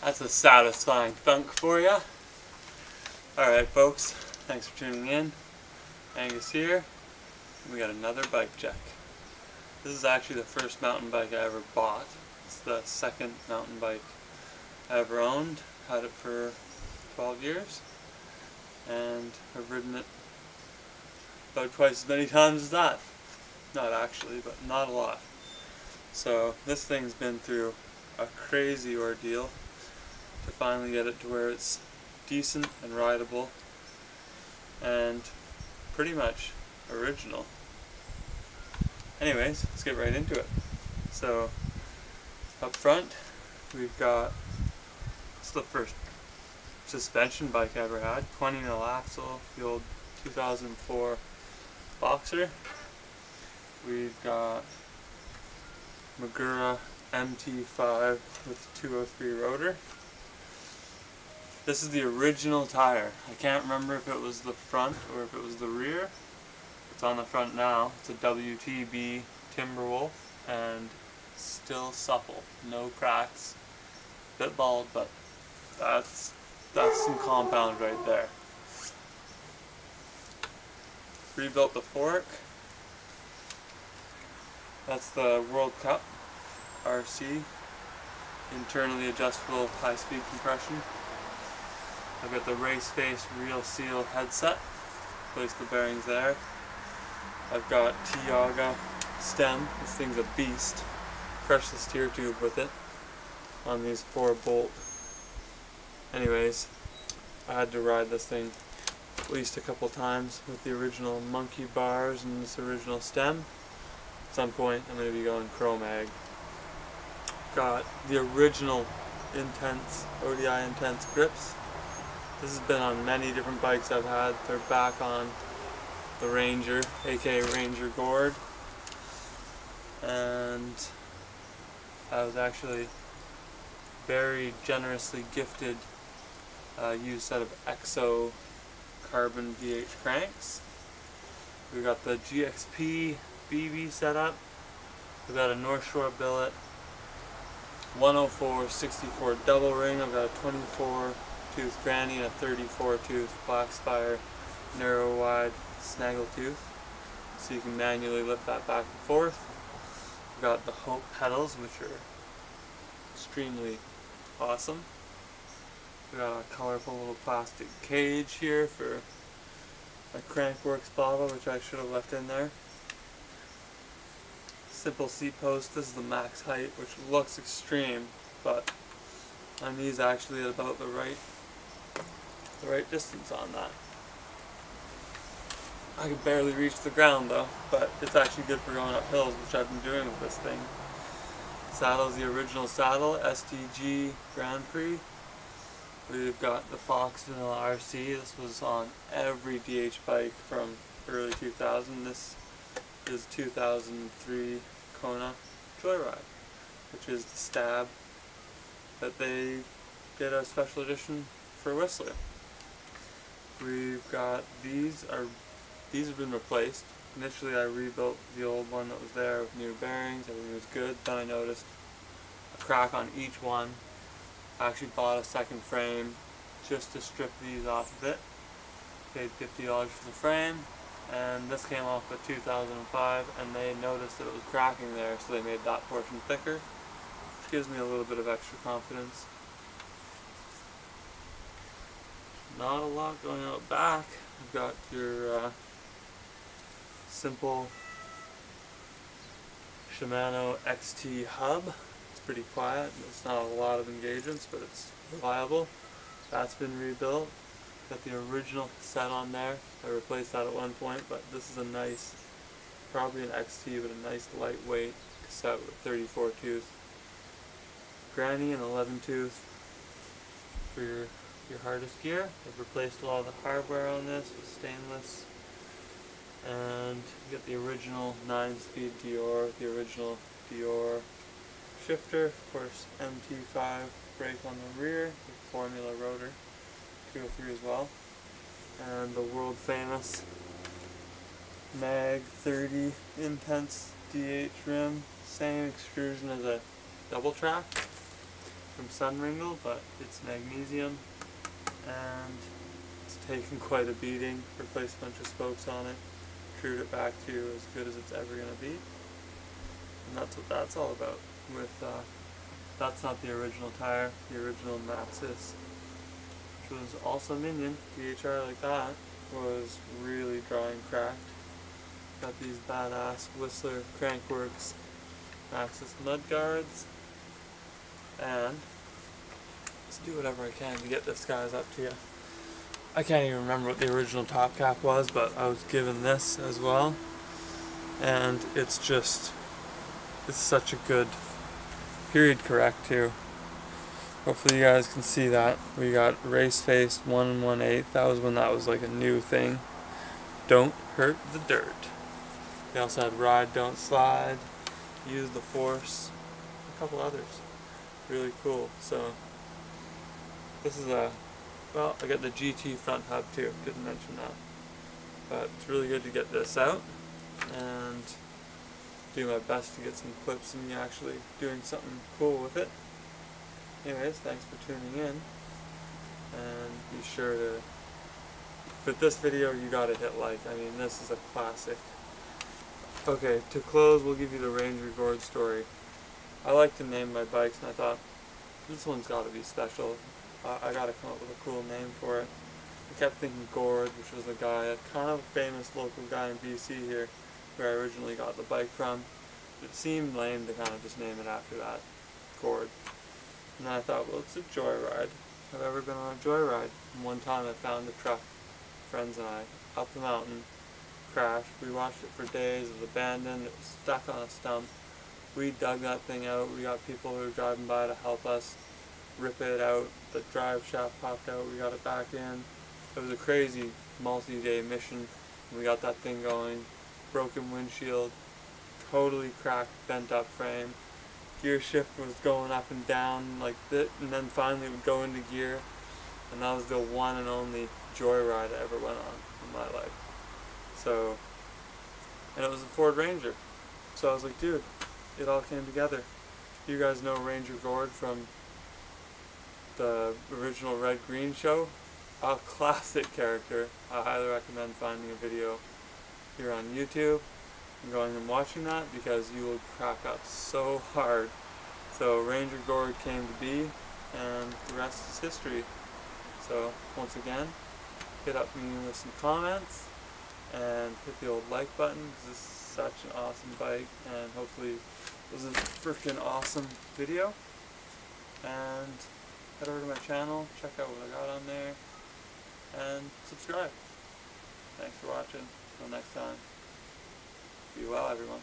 That's a satisfying thunk for you. Alright folks, thanks for tuning in. Angus here. We got another bike check. This is actually the first mountain bike I ever bought. It's the second mountain bike I ever owned. Had it for 12 years. And I've ridden it about twice as many times as that. Not actually, but not a lot. So this thing's been through a crazy ordeal to finally get it to where it's decent and rideable and pretty much original. Anyways, let's get right into it. So up front we've got, this is the first suspension bike I ever had, 20mm axle, the old 2004 Boxer. We've got Magura MT5 with 203 rotor. This is the original tire. I can't remember if it was the front or if it was the rear. It's on the front now. It's a WTB Timberwolf and still supple. No cracks. Bit bald, but that's some compound right there. Rebuilt the fork. That's the World Cup RC, internally adjustable high-speed compression. I've got the race face real seal headset, place the bearings there. I've got Tiaga stem, this thing's a beast. Crushed the steer tube with it on these 4-bolt. Anyways, I had to ride this thing at least a couple times with the original monkey bars and this original stem. At some point I'm going to be going Cro-Mag. Got the original Intense, ODI Intense grips. This has been on many different bikes I've had. They're back on the Ranger, aka Ranger Gourd. And I was actually very generously gifted a used set of EXO carbon DH cranks. We got the GXP BB setup. We've got a North Shore billet, 104/64 double ring. I've got a 24-tooth granny and a 34-tooth Black Spire narrow wide snaggle tooth, so you can manually lift that back and forth. We've got the Hope pedals, which are extremely awesome. We got a colorful little plastic cage here for a Crankworks bottle, which I should have left in there. Simple seat post. This is the max height, which looks extreme, but my knee's actually at about the right distance on that. I can barely reach the ground though, but it's actually good for going up hills, which I've been doing with this thing. Saddle's the original saddle, STG Grand Prix. We've got the Fox Vanilla RC. This was on every DH bike from early 2000. This is 2003 Kona Joyride, which is the stab that they did a special edition for Whistler. We've got these have been replaced. Initially I rebuilt the old one that was there with new bearings, everything was good. Then I noticed a crack on each one. I actually bought a second frame just to strip these off of it. Paid $50 for the frame, and this came off with 2005, and they noticed that it was cracking there, so they made that portion thicker, which gives me a little bit of extra confidence. Not a lot going out back. You've got your simple Shimano XT hub. It's pretty quiet. It's not a lot of engagements, but it's reliable. That's been rebuilt. Got the original cassette on there. I replaced that at one point, but this is a nice, probably an XT, but a nice lightweight cassette with 34 tooth granny and 11 tooth for your hardest gear. I've replaced a lot of the hardware on this with stainless. And you get the original 9-speed Dior, the original Dior shifter, of course MT5 brake on the rear, with Formula rotor, 203 as well, and the world famous Mag 30 Intense DH rim, same extrusion as a double track. from Sunringle, but it's magnesium, and it's taken quite a beating. Replaced a bunch of spokes on it, trued it back to as good as it's ever going to be, and that's what that's all about. With that's not the original tire. The original Maxxis, which was also Minion, DHR like that, was really dry and cracked. Got these badass Whistler Crankworks Maxxis mud guards, and let's do whatever I can to get this guys up to you. I can't even remember what the original top cap was, but I was given this as well, and it's such a good period correct too. Hopefully you guys can see that. We got race faced 1 1/8. That was when that was like a new thing. Don't hurt the dirt. We also had ride, don't slide, use the force, a couple others. Really cool. So this is well, I got the GT front hub too, didn't mention that. But it's really good to get this out and do my best to get some clips of me actually doing something cool with it. Anyways, thanks for tuning in, and be sure to, with this video you gotta hit like. I mean, this is a classic. Okay, to close, we'll give you the Ranger Gord story. I like to name my bikes, and I thought, this one's gotta be special. I gotta come up with a cool name for it. I kept thinking Gord, which was a kind of famous local guy in BC here, where I originally got the bike from. It seemed lame to kind of just name it after that, Gord. And then I thought, well, it's a Joyride. Have I ever been on a Joyride? And one time I found a truck, friends and I, up the mountain, crashed. We watched it for days. It was abandoned. It was stuck on a stump. We dug that thing out. We got people who were driving by to help us rip it out. The drive shaft popped out. We got it back in. It was a crazy multi-day mission. We got that thing going. Broken windshield, totally cracked, bent up frame. Gear shift was going up and down like that, and then finally it would go into gear. And that was the one and only Joyride I ever went on in my life. So, and it was a Ford Ranger. So I was like, dude, it all came together. You guys know Ranger Gord from the original Red Green show? A classic character. I highly recommend finding a video here on YouTube and going and watching that, because you will crack up so hard. So Ranger Gord came to be, and the rest is history. So once again, hit up me with some comments and hit the old like button, because this is such an awesome bike, and hopefully it was a freaking awesome video. And head over to my channel, check out what I got on there, and subscribe. Thanks for watching. Until next time, be well everyone.